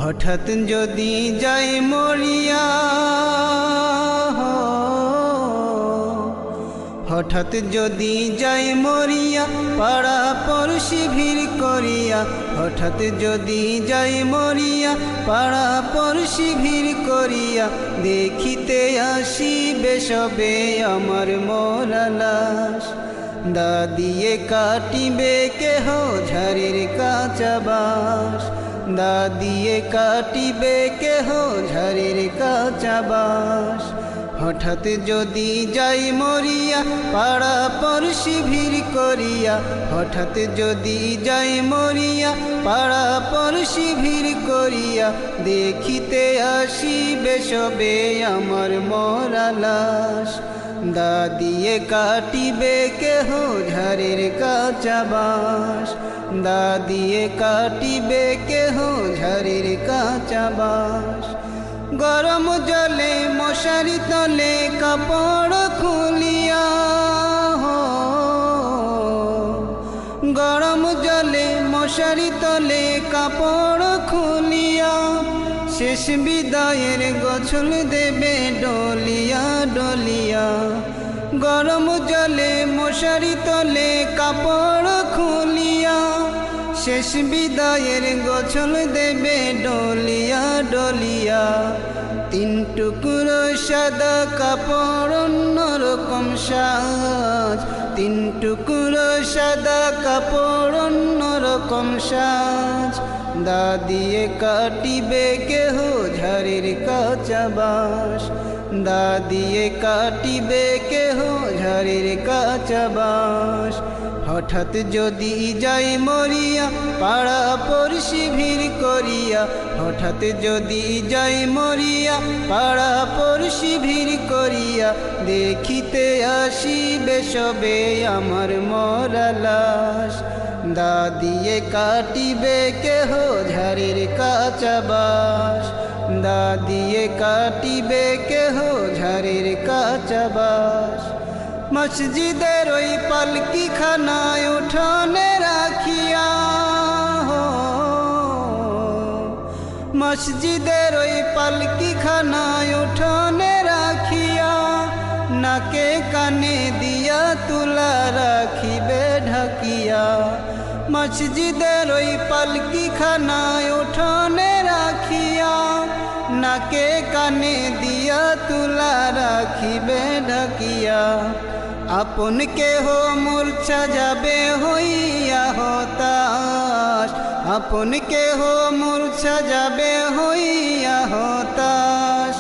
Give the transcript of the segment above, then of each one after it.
হঠাৎ যদি যাই মরিয়া, হঠাৎ যদি যাই মরিয়া, পাড়া পড়শি ভিড় করিয়া। হঠাৎ যদি যাই মরিয়া, পাড়া পড়শি ভিড় করিয়া। দেখিতে আসিবে সবে আমার মরা লাশ। দা দিয়ে কাটিবে কেহ ঝাড়ির কাঁচা বাঁশ। দা দিয়ে কাটিবে কেহ ঝাড়ির কাঁচা বাঁশ। হঠাৎ যদি যাই মরিয়া, পাড়া পড়শি ভিড় করিয়া। হঠাৎ যদি যাই মরিয়া, পাড়া পড়শি ভিড় করিয়া। দেখিতে আসিবে সবে আমার মরা লাশ। দা দিয়ে কাটিবে কেহ ঝাড়ির কাঁচা বাঁশ। দা দিয়ে কাটিবে কেহ ঝাড়ির কাঁচা বাঁশ। গরম জলে মশারি তলে কাপড় খুলিয়া, গরম জলে মশারি তলে কাপড় খুলিয়া। শেষ বিদায়ের গোছল দেবে ডলিয়া ডলিয়া। গরম জলে মশারি তলে কাপড় খুলিয়া। শেষ বিদায়ের গোছল দেবে ডলিয়া ডলিয়া। তিন টুকরো সাদা কাপড় অন্যরকম সাজ। তিন টুকরো সাদা কাপড় অন্যরকম সাজ। দা দিয়ে কাটিবে কেহ ঝাড়ির কাঁচা বাঁশ। দা দিয়ে কাটিবে কেহ ঝাড়ির কাঁচা বাঁশ। হঠাৎ যদি যাই মরিয়া, পাড়া পড়শি ভিড় করিয়া। হঠাৎ যদি যাই মরিয়া, পাড়া পড়শি ভিড় করিয়া। দেখিতে আসিবে সবে আমার মরা লাশ। দা দিয়ে কাটিবে কেহ ঝাড়ির কাঁচা বাঁশ। দা দিয়ে কাটিবে কেহ ঝাড়ির কাঁচা বাঁশ। মসজিদের ওই পালকি খানায় উঠোনে রাখিয়া, মসজিদের ওই পালকি খানায় উঠোনে রাখিয়া। নাকে কানে দিয়া তুলা রাখিবে ঢাকিয়া। মসজিদের ওই পালকি খানায় উঠোনে রাখিয়া। নাকে কানে দিয়া তুলা রাখিবে ঢাকিয়া। আপন কেহ মূর্ছা যাবে হইয়া হতাশ। আপন কেহ মূর্ছা যাবে হইয়া হতাশ।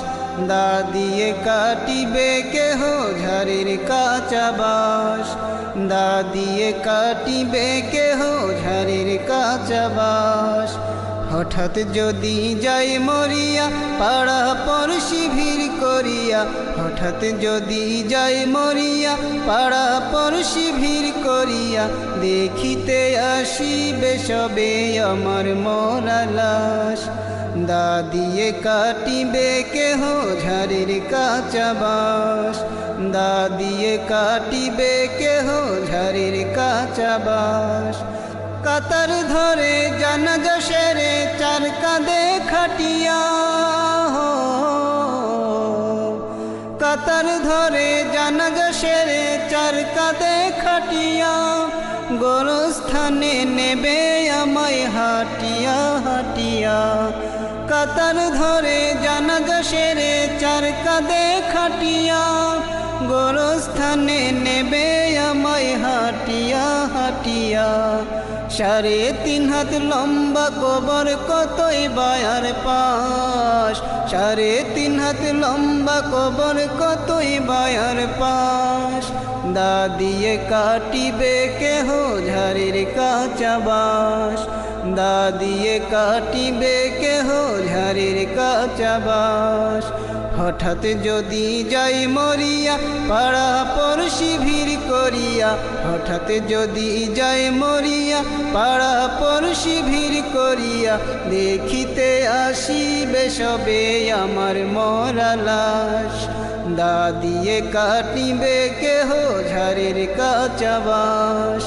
দা দিয়ে কাটিবে কেহ ঝাড়ির কাঁচা বাঁশ। দা দিয়ে কাটিবে কেহ ঝাড়ির কাঁচা বাঁশ। হঠাৎ যদি যাই মরিয়া, পাড়া পড়শি ভিড় করিয়া। হঠাৎ যদি যাই মরিয়া, পাড়া পড়শি ভিড় করিয়া। দেখিতে আসিবে সবে আমার মরা লাশ। দা দিয়ে কাটিবে কেহ ঝাড়ির কাঁচা বাঁশ। দা দিয়ে কাটিবে কেহ ঝাড়ির কাঁচা বাঁশ। কাতার ধরে জানাজা সেরে চার কাঁধে খাটিয়া। কাতার ধরে জানাজা সেরে চার কাঁধে খাটিয়া। গোরস্থানে নেবে আমায় হাটিয়া হাটিয়া। কাতার ধরে জানাজা সেরে চার কাঁধে খাটিয়া। গোরস্থানে নেবে আমায় হাটিয়া হাটিয়া। 3.5 হাত লম্বা কবর কতই বায়ার পাশ। 3.5 হাত লম্বা কবর কতই বায়ার পাশ। দা দিয়ে কাটিবে কেহ ঝাড়ির কাঁচা বাঁশ। দা দিয়ে কাটিবে কেহ ঝাড়ির কাঁচা বাঁশ। হঠাৎ যদি যাই মরিয়া, পাড়া পড়শি ভিড় করিয়া। হঠাৎ যদি যাই মরিয়া, পাড়া পড়শি ভিড় করিয়া। দেখিতে আসিবে সবে আমার মরা লাশ। দা দিয়ে কাটিবে কেহ ঝাড়ির কাঁচা বাঁশ।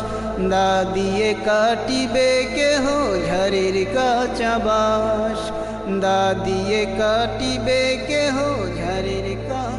দা দিয়ে কাটিবে কেহ ঝাড়ির কাঁচা বাঁশ। দা দিয়ে কাটিবে কেহ ঝাড়ের কাঠ।